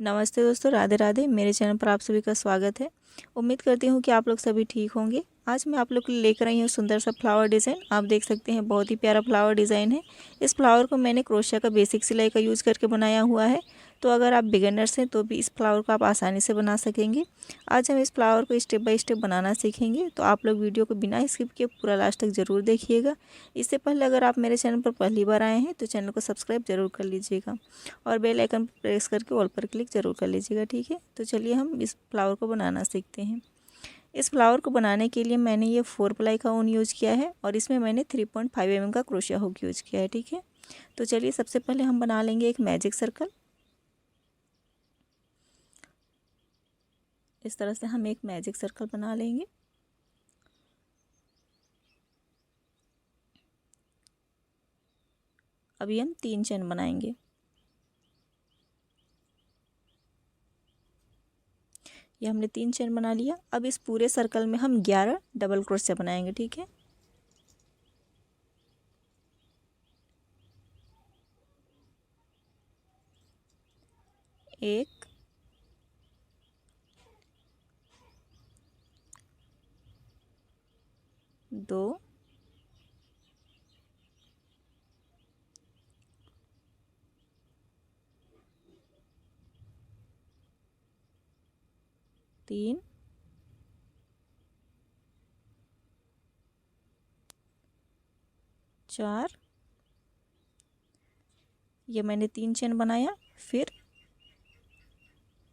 नमस्ते दोस्तों, राधे राधे। मेरे चैनल पर आप सभी का स्वागत है। उम्मीद करती हूँ कि आप लोग सभी ठीक होंगे। आज मैं आप लोग के लिए लेकर आई हूँ सुंदर सा फ्लावर डिज़ाइन। आप देख सकते हैं बहुत ही प्यारा फ्लावर डिज़ाइन है। इस फ्लावर को मैंने क्रोशिया का बेसिक सिलाई का यूज़ करके बनाया हुआ है। तो अगर आप बिगिनर्स हैं तो भी इस फ्लावर को आप आसानी से बना सकेंगे। आज हम इस फ्लावर को स्टेप बाय स्टेप बनाना सीखेंगे, तो आप लोग वीडियो को बिना स्किप किए पूरा लास्ट तक ज़रूर देखिएगा। इससे पहले अगर आप मेरे चैनल पर पहली बार आए हैं तो चैनल को सब्सक्राइब ज़रूर कर लीजिएगा और बेल आइकन प्रेस करके ऑल पर क्लिक ज़रूर कर लीजिएगा, ठीक है। तो चलिए हम इस फ्लावर को बनाना सीखते हैं। इस फ्लावर को बनाने के लिए मैंने ये 4 प्लाई का ऊन यूज़ किया है और इसमें मैंने 3.5 mm का क्रोशिया हुक यूज़ किया है, ठीक है। तो चलिए सबसे पहले हम बना लेंगे एक मैजिक सर्कल। इस तरह से हम एक मैजिक सर्कल बना लेंगे। अभी हम 3 चेन बनाएंगे। ये हमने 3 चेन बना लिया। अब इस पूरे सर्कल में हम 11 डबल क्रोशिया बनाएंगे, ठीक है। एक, दो, तीन, चार। ये मैंने 3 चेन बनाया, फिर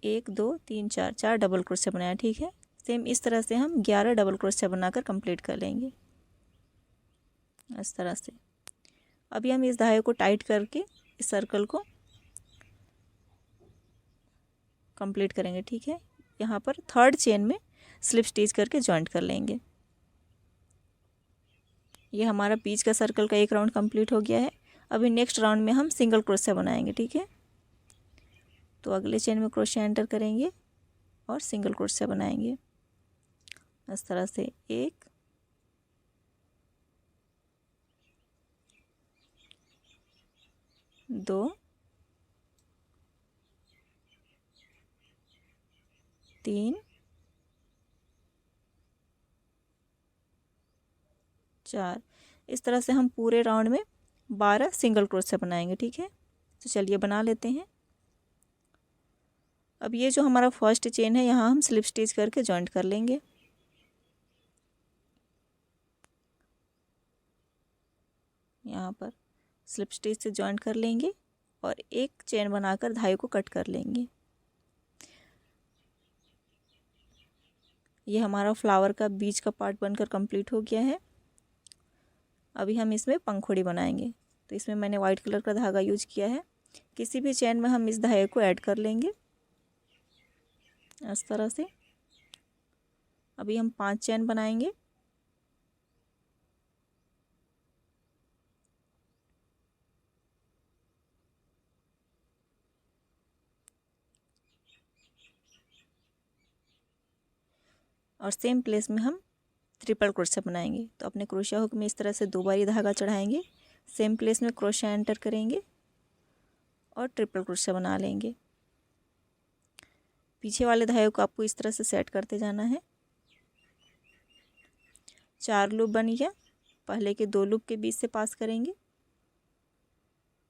1 2 3 4 4 डबल क्रोशिया बनाया, ठीक है। सेम इस तरह से हम 11 डबल क्रोशिया बनाकर कंप्लीट कर लेंगे, इस तरह से। अभी हम इस धागे को टाइट करके इस सर्कल को कंप्लीट करेंगे, ठीक है। यहाँ पर थर्ड चेन में स्लिप स्टिच करके जॉइंट कर लेंगे। ये हमारा बीच का सर्कल का एक राउंड कंप्लीट हो गया है। अभी नेक्स्ट राउंड में हम सिंगल क्रोशिया बनाएंगे, ठीक है। तो अगले चेन में क्रोशिया एंटर करेंगे और सिंगल क्रोशिया बनाएंगे, इस तरह से। एक, दो, तीन, चार। इस तरह से हम पूरे राउंड में 12 सिंगल क्रोशिया बनाएंगे, ठीक है। तो चलिए बना लेते हैं। अब ये जो हमारा फर्स्ट चेन है, यहाँ हम स्लिप स्टिच करके जॉइंट कर लेंगे। यहाँ पर स्लिप स्टिच से जॉइंट कर लेंगे और एक चेन बनाकर धागे को कट कर लेंगे। ये हमारा फ्लावर का बीच का पार्ट बनकर कंप्लीट हो गया है। अभी हम इसमें पंखुड़ी बनाएंगे। तो इसमें मैंने वाइट कलर का धागा यूज किया है। किसी भी चेन में हम इस धागे को ऐड कर लेंगे, इस तरह से। अभी हम 5 चेन बनाएंगे। और सेम प्लेस में हम ट्रिपल क्रोशिया बनाएंगे। तो अपने क्रोशिया हुक में इस तरह से 2 बार धागा चढ़ाएंगे, सेम प्लेस में क्रोशिया एंटर करेंगे और ट्रिपल क्रोशिया बना लेंगे। पीछे वाले धागे को आपको इस तरह से सेट करते जाना है। 4 लूप बन गया। पहले के 2 लूप के बीच से पास करेंगे,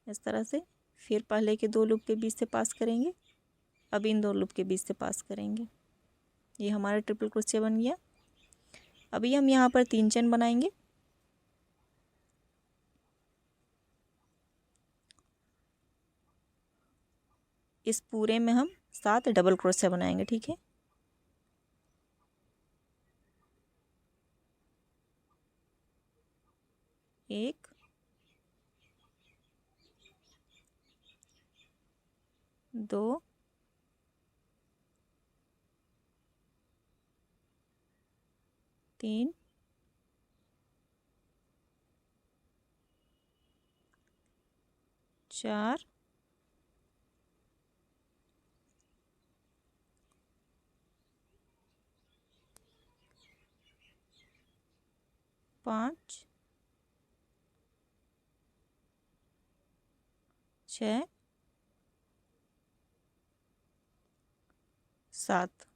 इस तरह से। फिर पहले के 2 लूप के बीच से पास करेंगे। अब इन 2 लूप के बीच से पास करेंगे। ये हमारा ट्रिपल क्रोशिया बन गया। अभी हम यहाँ पर 3 चेन बनाएंगे। इस पूरे में हम 7 डबल क्रोशिया बनाएंगे, ठीक है। एक, दो, तीन, चार, पाँच, छः, 7।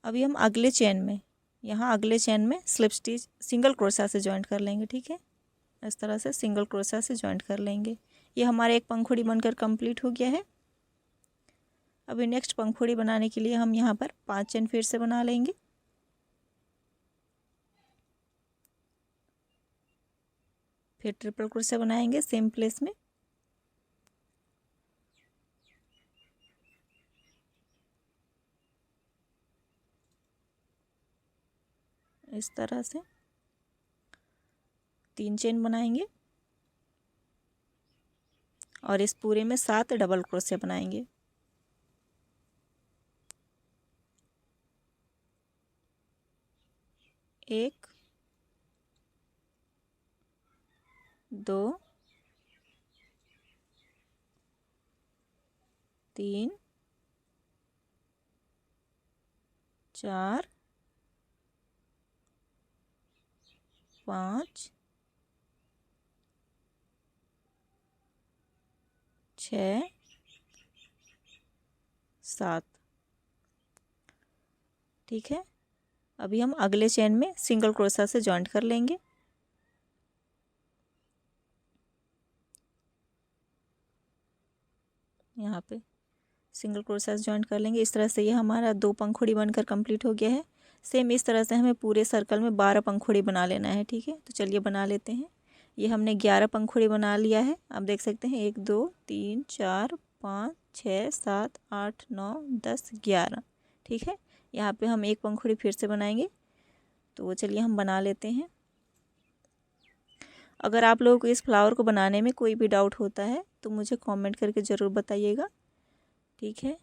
अभी हम अगले चेन में, यहाँ अगले चेन में स्लिप स्टिच सिंगल क्रोशा से जॉइंट कर लेंगे। ठीक है, इस तरह से सिंगल क्रोशा से जॉइंट कर लेंगे। ये हमारा एक पंखुड़ी बनकर कंप्लीट हो गया है। अभी नेक्स्ट पंखुड़ी बनाने के लिए हम यहाँ पर 5 चेन फिर से बना लेंगे। फिर ट्रिपल क्रोशा बनाएंगे सेम प्लेस में। इस तरह से 3 चेन बनाएंगे और इस पूरे में 7 डबल क्रोशे बनाएंगे। 1 2 3 4 5 6 7। ठीक है, अभी हम अगले चेन में सिंगल क्रोशा से जॉइंट कर लेंगे। यहाँ पे सिंगल क्रोशा से जॉइंट कर लेंगे। इस तरह से ये हमारा 2 पंखुड़ी बनकर कंप्लीट हो गया है। सेम इस तरह से हमें पूरे सर्कल में 12 पंखुड़ी बना लेना है। ठीक है, तो चलिए बना लेते हैं। ये हमने 11 पंखुड़ी बना लिया है। आप देख सकते हैं 1 2 3 4 5 6 7 8 9 10 11। ठीक है, यहाँ पे हम एक पंखुड़ी फिर से बनाएंगे, तो वो चलिए हम बना लेते हैं। अगर आप लोगों को इस फ्लावर को बनाने में कोई भी डाउट होता है तो मुझे कमेंट करके ज़रूर बताइएगा। ठीक है,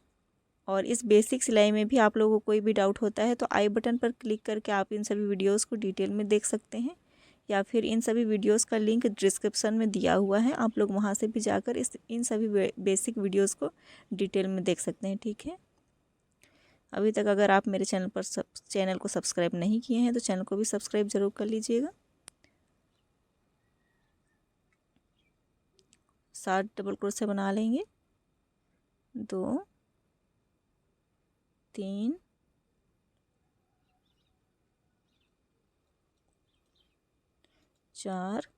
और इस बेसिक सिलाई में भी आप लोगों को कोई भी डाउट होता है तो आई बटन पर क्लिक करके आप इन सभी वीडियोस को डिटेल में देख सकते हैं, या फिर इन सभी वीडियोस का लिंक डिस्क्रिप्शन में दिया हुआ है। आप लोग वहां से भी जाकर इन सभी बेसिक वीडियोस को डिटेल में देख सकते हैं। ठीक है, अभी तक अगर आप मेरे चैनल को सब्सक्राइब नहीं किए हैं तो चैनल को भी सब्सक्राइब ज़रूर कर लीजिएगा। 7 डबल क्रोशे बना लेंगे। 2 3 4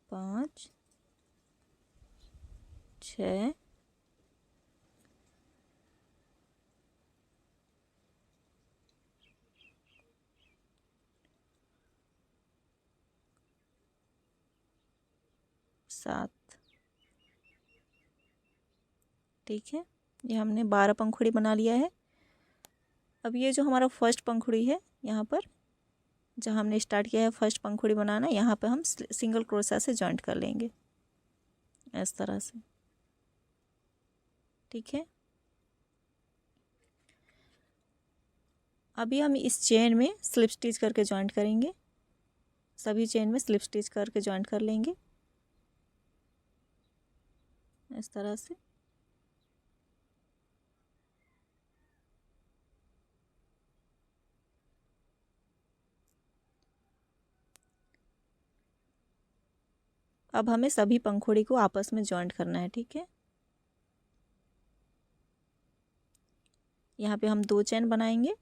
5 6 7। ठीक है, ये हमने 12 पंखुड़ी बना लिया है। अब ये जो हमारा फर्स्ट पंखुड़ी है, यहाँ पर जहाँ हमने स्टार्ट किया है फर्स्ट पंखुड़ी बनाना, यहाँ पे हम सिंगल क्रोशा से जॉइंट कर लेंगे इस तरह से। ठीक है, अभी हम इस चेन में स्लिप स्टिच करके जॉइंट करेंगे। सभी चेन में स्लिप स्टिच करके जॉइंट कर लेंगे इस तरह से। अब हमें सभी पंखुड़ी को आपस में जॉइंट करना है। ठीक है, यहाँ पे हम 2 चेन बनाएंगे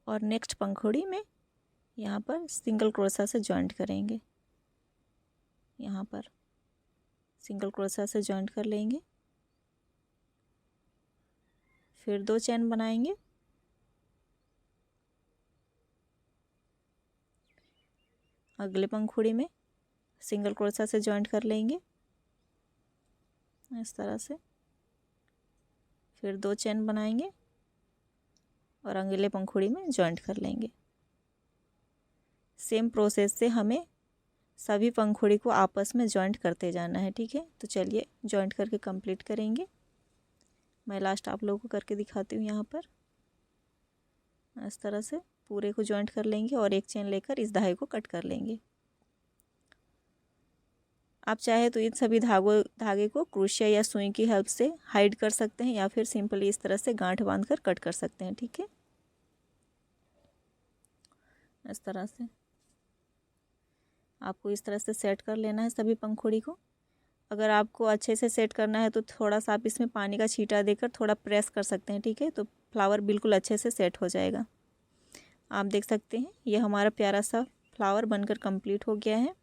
और नेक्स्ट पंखुड़ी में यहाँ पर सिंगल क्रोशा से जॉइंट करेंगे। यहाँ पर सिंगल क्रोशा से जॉइंट कर लेंगे, फिर 2 चेन बनाएंगे, अगले पंखुड़ी में सिंगल क्रोशा से जॉइंट कर लेंगे इस तरह से, फिर 2 चेन बनाएंगे और अगले पंखुड़ी में जॉइंट कर लेंगे। सेम प्रोसेस से हमें सभी पंखुड़ी को आपस में जॉइंट करते जाना है। ठीक है, तो चलिए जॉइंट करके कंप्लीट करेंगे। मैं लास्ट आप लोगों को करके दिखाती हूँ। यहाँ पर इस तरह से पूरे को जॉइंट कर लेंगे और एक चेन लेकर इस धागे को कट कर लेंगे। आप चाहे तो इन सभी धागे को क्रोशिया या सुई की हेल्प से हाइड कर सकते हैं, या फिर सिंपली इस तरह से गांठ बांधकर कट कर सकते हैं। ठीक है, इस तरह से आपको इस तरह से सेट कर लेना है सभी पंखुड़ी को। अगर आपको अच्छे से सेट करना है तो थोड़ा सा आप इसमें पानी का छींटा देकर थोड़ा प्रेस कर सकते हैं, ठीक है। तो फ्लावर बिल्कुल अच्छे से सेट हो जाएगा। आप देख सकते हैं ये हमारा प्यारा सा फ्लावर बनकर कंप्लीट हो गया है।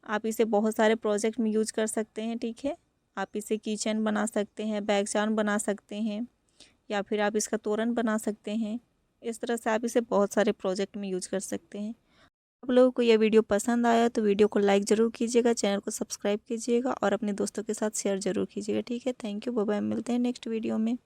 आप इसे बहुत सारे प्रोजेक्ट में यूज कर सकते हैं, ठीक है। आप इसे किचन बना सकते हैं, बैग चार्म बना सकते हैं, या फिर आप इसका तोरण बना सकते हैं। इस तरह से आप इसे बहुत सारे प्रोजेक्ट में यूज कर सकते हैं। आप लोगों को यह वीडियो पसंद आया तो वीडियो को लाइक ज़रूर कीजिएगा, चैनल को सब्सक्राइब कीजिएगा और अपने दोस्तों के साथ शेयर ज़रूर कीजिएगा, ठीक है। थैंक यू, बाय बाय, मिलते हैं नेक्स्ट वीडियो में।